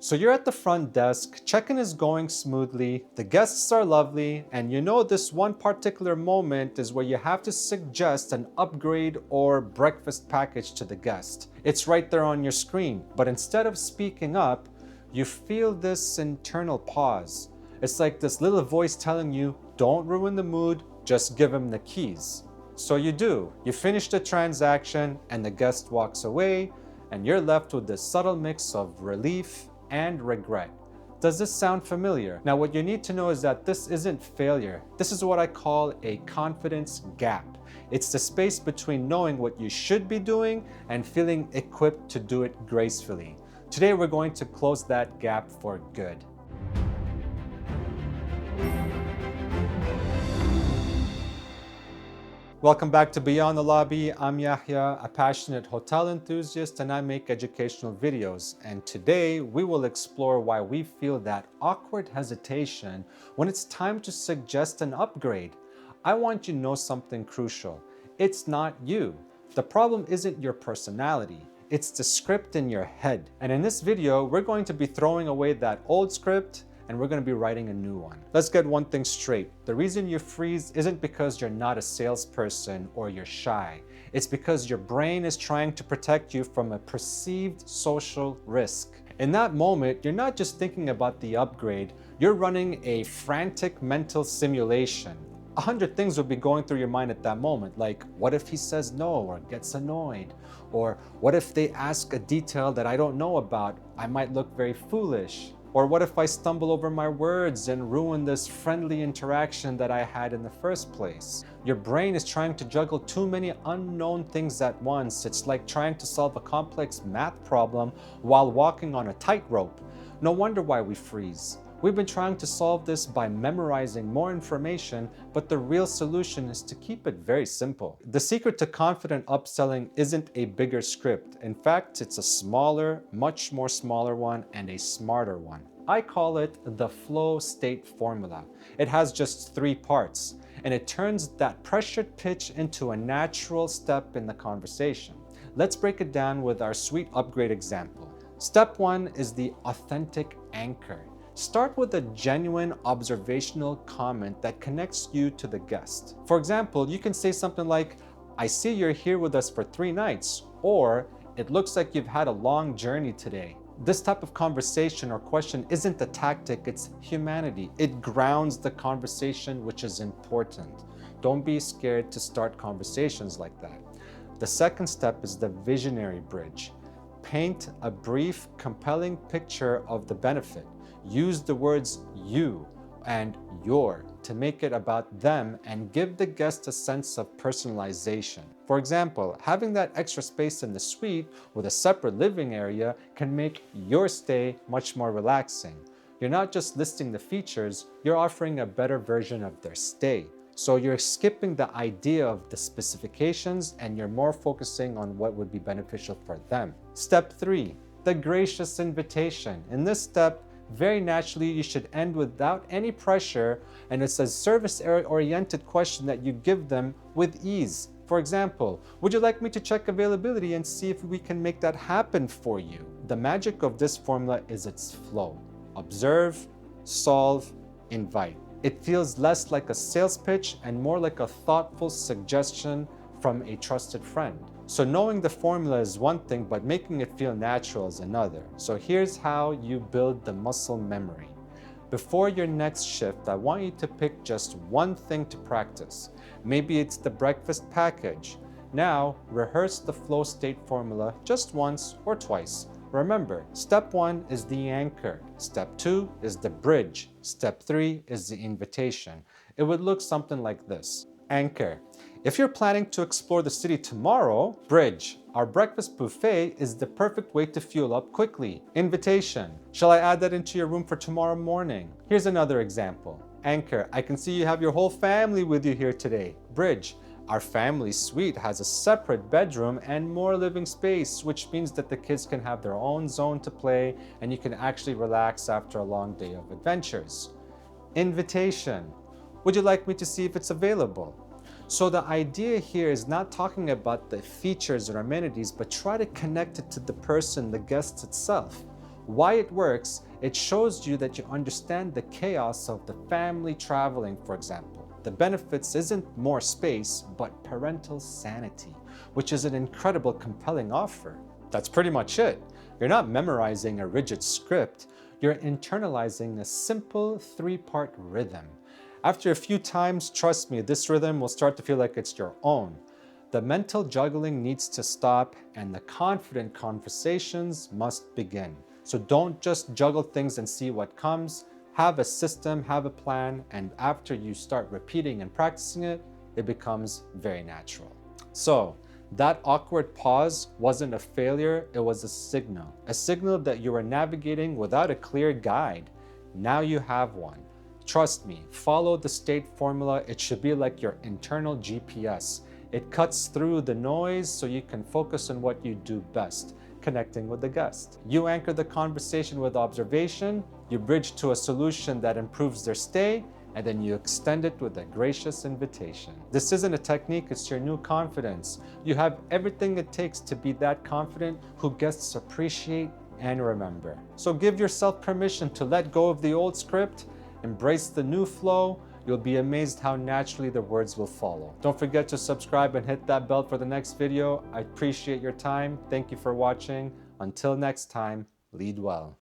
So you're at the front desk, check-in is going smoothly, the guests are lovely, and you know this one particular moment is where you have to suggest an upgrade or breakfast package to the guest. It's right there on your screen, but instead of speaking up, you feel this internal pause. It's like this little voice telling you, don't ruin the mood, just give him the keys. So you do. You finish the transaction and the guest walks away, and you're left with this subtle mix of relief and regret. Does this sound familiar? Now, what you need to know is that this isn't failure. This is what I call a confidence gap. It's the space between knowing what you should be doing and feeling equipped to do it gracefully. Today, we're going to close that gap for good. Welcome back to Beyond the Lobby. I'm Yahya, a passionate hotel enthusiast, and I make educational videos. And today we will explore why we feel that awkward hesitation when it's time to suggest an upgrade. I want you to know something crucial. It's not you. The problem isn't your personality. It's the script in your head. And in this video, we're going to be throwing away that old script and we're going to be writing a new one. Let's get one thing straight. The reason you freeze isn't because you're not a salesperson or you're shy. It's because your brain is trying to protect you from a perceived social risk. In that moment, you're not just thinking about the upgrade, you're running a frantic mental simulation. 100 things will be going through your mind at that moment, like what if he says no or gets annoyed? Or what if they ask a detail that I don't know about? I might look very foolish. Or what if I stumble over my words and ruin this friendly interaction that I had in the first place? Your brain is trying to juggle too many unknown things at once. It's like trying to solve a complex math problem while walking on a tightrope. No wonder why we freeze. We've been trying to solve this by memorizing more information, but the real solution is to keep it very simple. The secret to confident upselling isn't a bigger script. In fact, it's a smaller, much more smaller one and a smarter one. I call it the flow state formula. It has just 3 parts, and it turns that pressured pitch into a natural step in the conversation. Let's break it down with our sweet upgrade example. Step 1 is the authentic anchor. Start with a genuine observational comment that connects you to the guest. For example, you can say something like, I see you're here with us for 3 nights, or it looks like you've had a long journey today. This type of conversation or question isn't a tactic, it's humanity. It grounds the conversation, which is important. Don't be scared to start conversations like that. The second step is the visionary bridge. Paint a brief, compelling picture of the benefit. Use the words you and your to make it about them and give the guest a sense of personalization. For example, having that extra space in the suite with a separate living area can make your stay much more relaxing. You're not just listing the features, you're offering a better version of their stay. So you're skipping the idea of the specifications and you're more focusing on what would be beneficial for them. Step 3, the gracious invitation. In this step, very naturally, you should end without any pressure, and it's a service-oriented question that you give them with ease. For example, would you like me to check availability and see if we can make that happen for you? The magic of this formula is its flow. Observe, solve, invite. It feels less like a sales pitch and more like a thoughtful suggestion from a trusted friend. So knowing the formula is one thing, but making it feel natural is another. So here's how you build the muscle memory. Before your next shift, I want you to pick just one thing to practice. Maybe it's the breakfast package. Now, rehearse the flow state formula just once or twice. Remember, step 1 is the anchor. Step 2 is the bridge. Step 3 is the invitation. It would look something like this. Anchor. If you're planning to explore the city tomorrow, bridge. Our breakfast buffet is the perfect way to fuel up quickly. Invitation. Shall I add that into your room for tomorrow morning? Here's another example. Anchor. I can see you have your whole family with you here today. Bridge. Our family suite has a separate bedroom and more living space, which means that the kids can have their own zone to play and you can actually relax after a long day of adventures. Invitation. Would you like me to see if it's available? So the idea here is not talking about the features or amenities, but try to connect it to the person, the guest itself. Why it works, it shows you that you understand the chaos of the family traveling, for example. The benefits isn't more space, but parental sanity, which is an incredible, compelling offer. That's pretty much it. You're not memorizing a rigid script, you're internalizing a simple 3-part rhythm. After a few times, trust me, this rhythm will start to feel like it's your own. The mental juggling needs to stop and the confident conversations must begin. So don't just juggle things and see what comes. Have a system, have a plan, and after you start repeating and practicing it, it becomes very natural. So, that awkward pause wasn't a failure, it was a signal that you were navigating without a clear guide. Now you have one. Trust me, follow the state formula. It should be like your internal GPS. It cuts through the noise so you can focus on what you do best, connecting with the guest. You anchor the conversation with observation, you bridge to a solution that improves their stay, and then you extend it with a gracious invitation. This isn't a technique, it's your new confidence. You have everything it takes to be that confident who guests appreciate and remember. So give yourself permission to let go of the old script, embrace the new flow. You'll be amazed how naturally the words will follow. Don't forget to subscribe and hit that bell for the next video. I appreciate your time. Thank you for watching. Until next time, lead well.